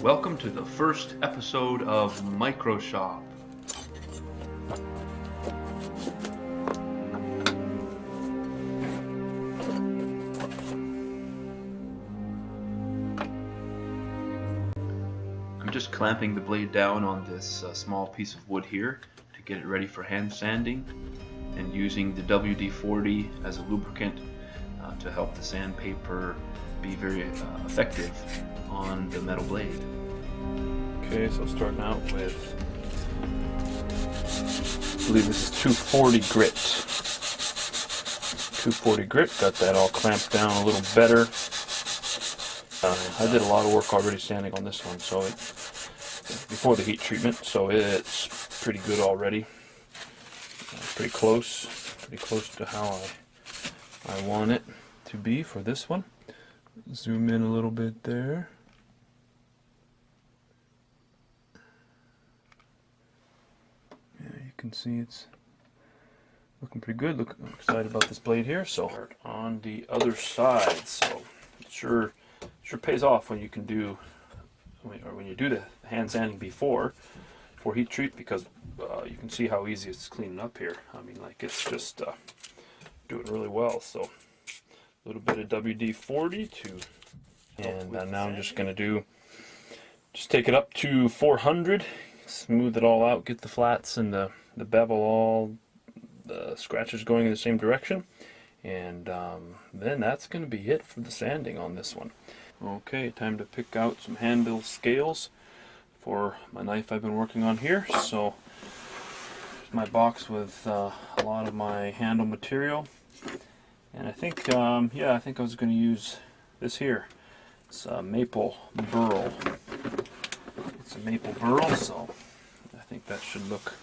Welcome to the first episode of Microshop. I'm just clamping the blade down on this small piece of wood here to get it ready for hand sanding, and using the WD-40 as a lubricant to help the sandpaper be very effective on the metal blade. Okay, so starting out with, I believe this is 240 grit. 240 grit, got that all clamped down a little better. I did a lot of work already sanding on this one, so before the heat treatment, so it's pretty good already. Pretty close to how I want it to be for this one. Zoom in a little bit there. Yeah, you can see it's looking pretty good. I'm excited about this blade here. So on the other side, so it sure pays off when you can do, or when you do the hand sanding before heat treat, because you can see how easy it's cleaning up here. I mean, like, it's just doing really well. So a little bit of WD-40 and now I'm just going to just take it up to 400, smooth it all out, get the flats and the bevel, all the scratches going in the same direction, and then that's going to be it for the sanding on this one. Okay, time to pick out some handle scales for my knife I've been working on here. So here's my box with a lot of my handle material. And I think, I think I was going to use this here. It's a maple burl. It's a maple burl, so I think that should look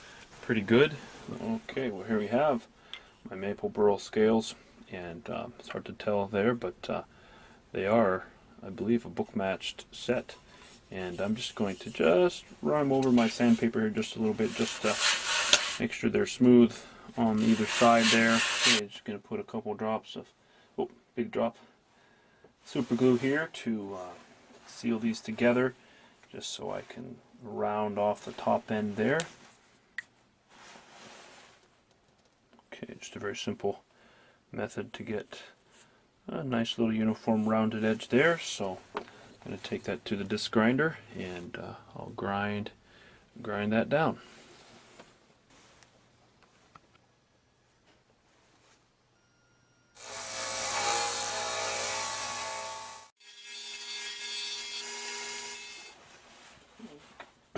pretty good. Okay, well, here we have my maple burl scales, and it's hard to tell there, but they are, I believe, a book-matched set. And I'm just going to run them over my sandpaper here just a little bit, just to make sure they're smooth on either side there. Okay, just going to put a couple drops of, big drop, super glue here to seal these together, just so I can round off the top end there. Okay, just a very simple method to get a nice little uniform rounded edge there. So I'm going to take that to the disc grinder, and I'll grind that down.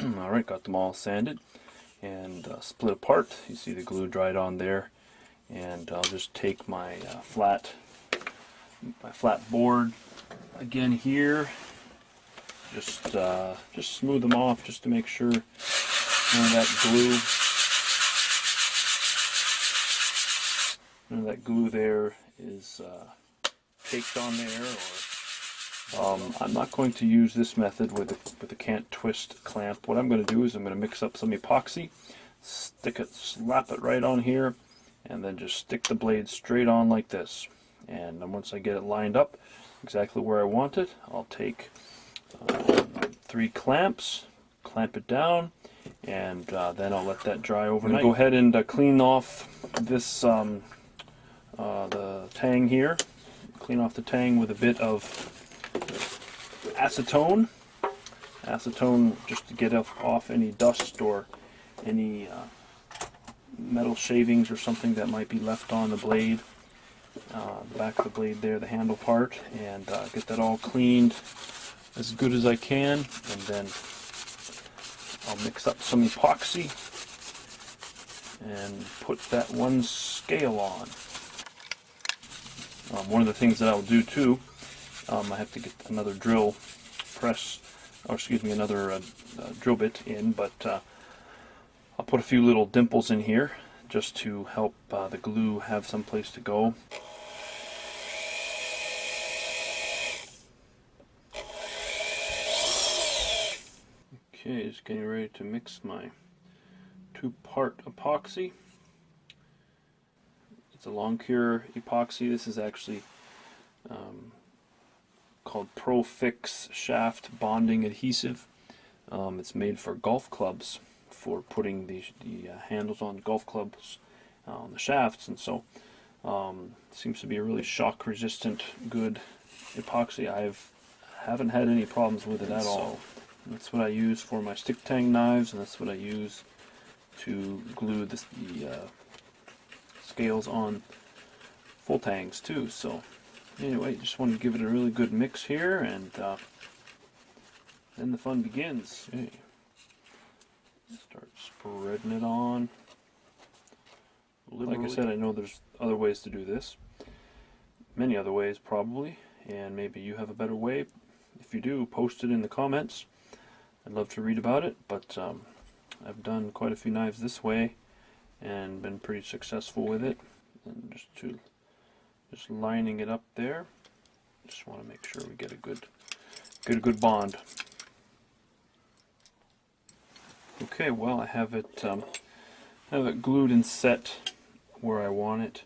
Alright, got them all sanded and split apart. You see the glue dried on there, and I'll just take my flat board again here, just smooth them off, just to make sure none of that glue there is caked on there. Or I'm not going to use this method with the can't twist clamp. What I'm going to do is I'm going to mix up some epoxy, slap it right on here, and then just stick the blade straight on like this. And then once I get it lined up exactly where I want it, I'll take 3 clamps, clamp it down, and then I'll let that dry overnight. Go ahead and clean off this the tang here. Clean off the tang with a bit of acetone just to get off any dust or any metal shavings or something that might be left on the blade, the back of the blade there, the handle part, and get that all cleaned as good as I can. And then I'll mix up some epoxy and put that one scale on. One of the things that I'll do too, I have to get another drill bit in, but I'll put a few little dimples in here just to help the glue have some place to go. Okay, just getting ready to mix my 2-part epoxy. It's a long cure epoxy. This is actually called Pro Fix Shaft Bonding Adhesive. It's made for golf clubs, for putting the handles on golf clubs on the shafts, and so seems to be a really shock resistant, good epoxy. Haven't had any problems with it at all. That's what I use for my stick tang knives, and that's what I use to glue the scales on Fulltangs too. So anyway, just wanted to give it a really good mix here, and then the fun begins. Okay. Start spreading it on. Like I said, I know there's other ways to do this. Many other ways probably, and maybe you have a better way. If you do, post it in the comments. I'd love to read about it, but I've done quite a few knives this way and been pretty successful with it. And just lining it up there. Just want to make sure we get a good bond. Okay, well, I have it glued and set where I want it,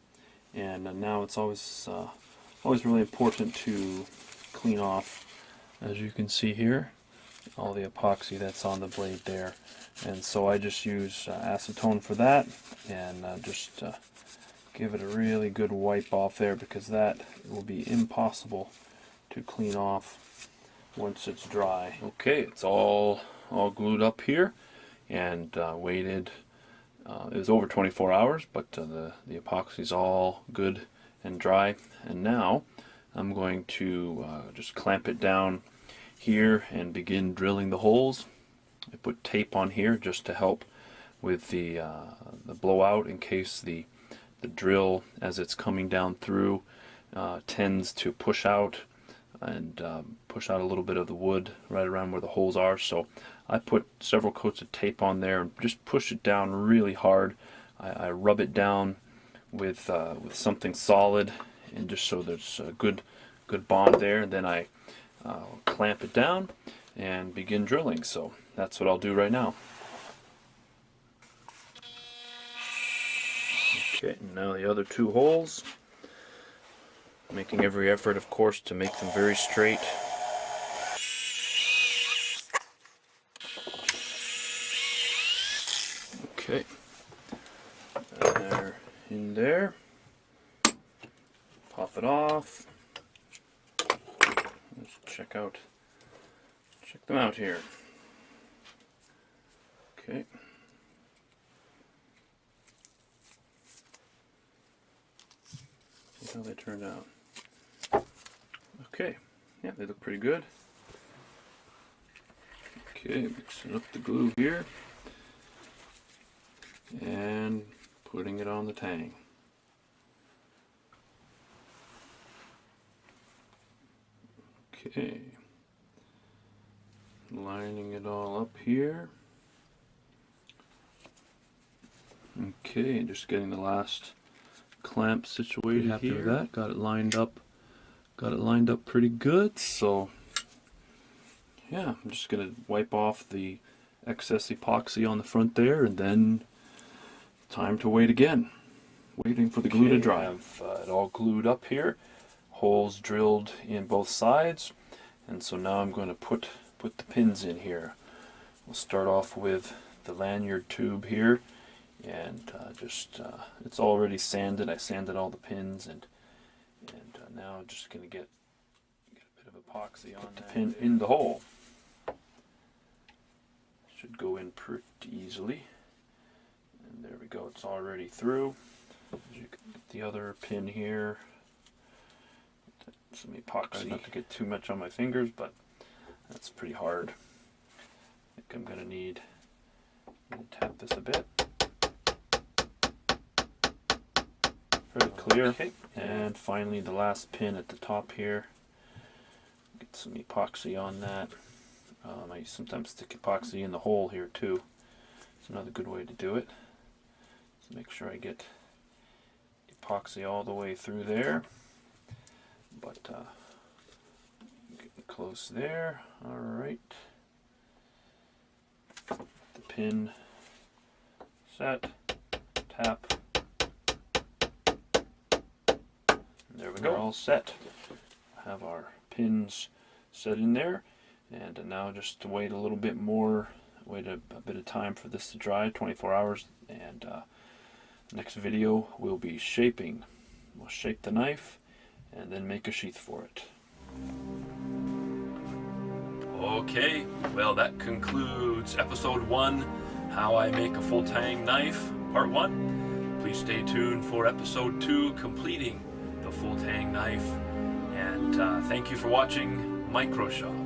and now it's always really important to clean off, as you can see here, all the epoxy that's on the blade there. And so I just use acetone for that, and just give it a really good wipe off there, because that will be impossible to clean off once it's dry. Okay, it's all glued up here, and waited. It was over 24 hours, but the epoxy's all good and dry. And now I'm going to just clamp it down here and begin drilling the holes. I put tape on here just to help with the blowout, in case the drill, as it's coming down through, tends to push out and push out a little bit of the wood right around where the holes are. So I put several coats of tape on there and just push it down really hard. I rub it down with something solid, and just so there's a good bond there. And then I clamp it down and begin drilling. So that's what I'll do right now. Okay, now the other two holes. Making every effort, of course, to make them very straight. Okay, they're in there. Pop it off. Let's check them out here. Okay. See how they turned out. Okay, yeah, they look pretty good. Okay, mixing up the glue here and putting it on the tang. Okay, lining it all up here. Okay, just getting the last clamp situated here. Happy with that. Got it lined up pretty good. So yeah, I'm just gonna wipe off the excess epoxy on the front there, and then time to wait again. Waiting for the glue to dry. I have it all glued up here, holes drilled in both sides, and so now I'm going to put the pins in here. We'll start off with the lanyard tube here, and it's already sanded. I sanded all the pins, and now I'm just going to get a bit of epoxy on the pin in the hole. Should go in pretty easily. And there we go, it's already through. You can get the other pin here. Some epoxy, not to get too much on my fingers, but that's pretty hard. I think I'm going to need to tap this a bit. Very clear. Okay. And finally the last pin at the top here. Get some epoxy on that. I sometimes stick epoxy in the hole here too. It's another good way to do it. So make sure I get epoxy all the way through there. But getting close there. Alright. The pin set. Tap. And there we go. We're all set. Have our pins set in there. And now just to wait a little bit more, wait a bit of time for this to dry, 24 hours. And the next video we'll be shaping. We'll shape the knife and then make a sheath for it. Okay, well that concludes episode 1, How I Make a Fulltang Knife, part 1. Please stay tuned for episode 2, completing the Fulltang knife. And thank you for watching Microshop.